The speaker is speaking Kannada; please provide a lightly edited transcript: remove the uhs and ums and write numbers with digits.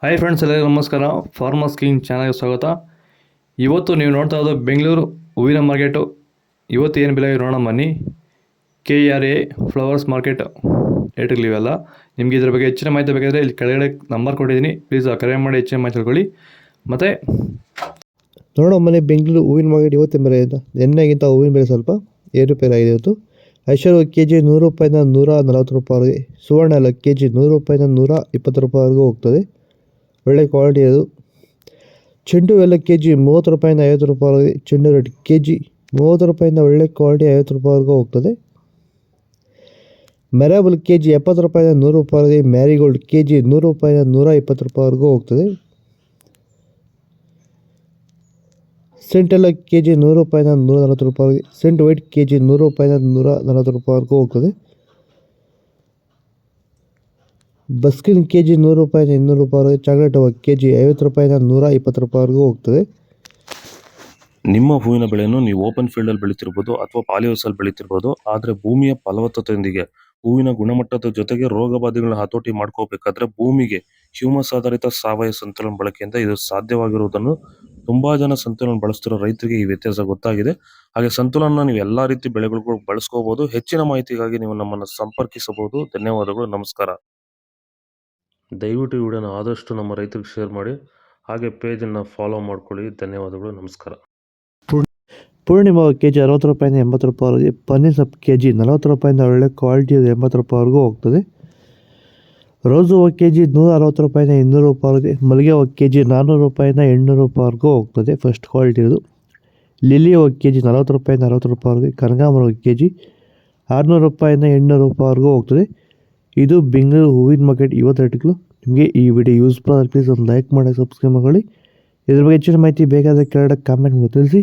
ಹಾಯ್ ಫ್ರೆಂಡ್ಸ್, ಎಲ್ಲರಿಗೂ ನಮಸ್ಕಾರ. ಫಾರ್ಮರ್ಸ್ ಕಿಂಗ್ ಚಾನಲ್ಗೆ ಸ್ವಾಗತ. ಇವತ್ತು ನೀವು ನೋಡ್ತಾ ಇರೋದು ಬೆಂಗಳೂರು ಹೂವಿನ ಮಾರ್ಕೆಟು. ಇವತ್ತು ಏನು ಬೆಲೆ ನೋಡೋಣ ಬನ್ನಿ. KRA ಫ್ಲವರ್ಸ್ ಮಾರ್ಕೆಟ್ ರೇಟ್ಗಳಿವೆಲ್ಲ. ನಿಮಗೆ ಇದ್ರ ಬಗ್ಗೆ ಹೆಚ್ಚಿನ ಮಾಹಿತಿ ಬೇಕಾದರೆ ಇಲ್ಲಿ ಕೆಳಗಡೆ ನಂಬರ್ ಕೊಟ್ಟಿದ್ದೀನಿ, ಪ್ಲೀಸ್ ಕರೆ ಮಾಡಿ ಹೆಚ್ಚಿನ ಮಾಹಿತಿ ತಿಳ್ಕೊಳ್ಳಿ. ಮತ್ತು ನೋಡೋ ಮನೆ ಬೆಂಗಳೂರು ಹೂವಿನ ಮಾರ್ಕೆಟ್ ಇವತ್ತಿನ ಬೆಲೆ ಅಂತ ನಿನ್ನೆಗಿಂತ ಹೂವಿನ ಬೆಲೆ ಸ್ವಲ್ಪ ಏರುಪೇರಾಗಿದೆ. ಇವತ್ತು ಐಶ್ವರ್ಯ ಕೆಜಿ 100 ರೂಪಾಯಿಂದ 140 ರೂಪಾಯಿವರೆಗೆ, ಸುವರ್ಣ ಎಲ್ಲ ಕೆಜಿ 100 ರೂಪಾಯಿಂದ 120 ರೂಪಾಯಿವರೆಗೂ ಹೋಗ್ತದೆ. ಒಳ್ಳೆ ಕ್ವಾಲಿಟಿ ಅದು. ಚೆಂಡು ಎಲ್ಲ ಕೆಜಿ 30 ರೂಪಾಯಿಂದ 50 ರೂಪಾಯಿವರೆಗೆ, ಚೆಂಡು ರೇಟ್ ಕೆಜಿ 30 ರೂಪಾಯಿಂದ ಒಳ್ಳೆ ಕ್ವಾಲಿಟಿ 50 ರೂಪಾಯಿವರೆಗೂ ಹೋಗ್ತದೆ. ಮೆರಾಬಲ್ ಕೆಜಿ 70 ರೂಪಾಯಿಂದ 100 ರೂಪಾಯಿವರೆಗೆ, ಮ್ಯಾರಿಗೋಲ್ಡ್ ಕೆಜಿ 100 ರೂಪಾಯಿಂದ 120 ರೂಪಾಯಿವರೆಗೂ ಹೋಗ್ತದೆ. ಸೆಂಟ್ ಎಲ್ಲ ಕೆಜಿ 100 ರೂಪಾಯಿಂದ 140 ರೂಪಾಯಿವರೆಗೆ, ಸೆಂಟ್ ವೈಟ್ ಕೆಜಿ 100 ರೂಪಾಯಿಂದ 140 ರೂಪಾಯಿವರೆಗೂ ಹೋಗ್ತದೆ. ಬಸ್ಕಿನ್ ಕೆಜಿ 100 ರೂಪಾಯಿಂದ 200 ರೂಪಾಯಿವರೆಗೆ, ಚಾಕ್ಲೇಟ್ ಹೂವು ಕೆಜಿ 50 ರೂಪಾಯಿಂದ 120 ರೂಪಾಯಿವರೆಗೂ ಹೋಗ್ತದೆ. ನಿಮ್ಮ ಹೂವಿನ ಬೆಳೆಯನ್ನು ನೀವು ಓಪನ್ ಫೀಲ್ಡಲ್ಲಿ ಬೆಳೀತಿರ್ಬೋದು ಅಥವಾ ಪಾಲಿ ಹೌಸಲ್ಲಿ ಬೆಳೀತಿರ್ಬೋದು. ಆದರೆ ಭೂಮಿಯ ಫಲವತ್ತತೆಯೊಂದಿಗೆ ಹೂವಿನ ಗುಣಮಟ್ಟದ ಜೊತೆಗೆ ರೋಗ ಬಾಧೆಗಳನ್ನ ಹತೋಟಿ ಮಾಡ್ಕೋಬೇಕಾದ್ರೆ ಭೂಮಿಗೆ ಹ್ಯೂಮಸ್ ಆಧಾರಿತ ಸಾವಯವ ಸಂತುಲನ ಬಳಕೆಯಿಂದ ಇದು ಸಾಧ್ಯವಾಗಿರುವುದನ್ನು ತುಂಬಾ ಜನ ಸಂತುಲನ ಬಳಸ್ತಿರೋ ರೈತರಿಗೆ ಈ ವ್ಯತ್ಯಾಸ ಗೊತ್ತಾಗಿದೆ. ಹಾಗೆ ಸಂತುಲನ ನೀವು ಎಲ್ಲಾ ರೀತಿ ಬೆಳೆಗಳಿಗೂ ಬಳಸ್ಕೋಬಹುದು. ಹೆಚ್ಚಿನ ಮಾಹಿತಿಗಾಗಿ ನೀವು ನಮ್ಮನ್ನು ಸಂಪರ್ಕಿಸಬಹುದು. ಧನ್ಯವಾದಗಳು, ನಮಸ್ಕಾರ. ದಯವಿಟ್ಟು ಈ ವಿಡಿಯೋನ ಆದಷ್ಟು ನಮ್ಮ ರೈತರಿಗೆ ಶೇರ್ ಮಾಡಿ, ಹಾಗೆ ಪೇಜನ್ನು ಫಾಲೋ ಮಾಡ್ಕೊಳ್ಳಿ. ಧನ್ಯವಾದಗಳು, ನಮಸ್ಕಾರ. ಪೂರ್ಣಿಮಾ ಕೆಜಿ 60 ರೂಪಾಯಿಂದ 80 ರೂಪಾಯಿವರೆಗೆ, ಪನ್ನೀರ್ ಸೊಪ್ಪು ಕೆಜಿ 40 ರೂಪಾಯಿಂದ ಒಳ್ಳೆ ಕ್ವಾಲಿಟಿ 80 ರೂಪಾಯಿವರೆಗೂ ಹೋಗ್ತದೆ. ರೋಸು ಹೂವು ಕೆಜಿ 160 ರೂಪಾಯಿಂದ 200 ರೂಪಾಯಿವರೆಗೆ, ಮಲ್ಲಿಗೆ ಹೂವು ಕೆಜಿ 400 ರೂಪಾಯಿಂದ 800 ರೂಪಾಯಿವರೆಗೂ ಹೋಗ್ತದೆ, ಫಸ್ಟ್ ಕ್ವಾಲಿಟಿ ಇದು. ಲಿಲಿ ಹೂವು ಕೆಜಿ 40 ರೂಪಾಯಿಂದ 60 ರೂಪಾಯಿವರೆಗೆ, ಕನಕಾಂಬರ ಹೂವು ಕೆಜಿ 600 ರೂಪಾಯಿಂದ 800 ರೂಪಾಯಿವರೆಗೂ ಹೋಗ್ತದೆ. ಇದು ಬೆಂಗಳೂರು ಹೂವಿನ ಮಾರ್ಕೆಟ್ ಇವತ್ತು ರೇಟ್ಗಳು. ನಿಮಗೆ ಈ ವಿಡಿಯೋ ಯೂಸ್ಫುಲ್ ಆದರೆ ಪ್ಲೀಸ್ ಒಂದು ಲೈಕ್ ಮಾಡಿ, ಸಬ್ಸ್ಕ್ರೈಬ್ ಮಾಡಿ. ಇದ್ರ ಬಗ್ಗೆ ಹೆಚ್ಚಿನ ಮಾಹಿತಿ ಬೇಕಾದರೆ ಕೆಳಗಡೆ ಕಾಮೆಂಟ್ ತಿಳಿಸಿ.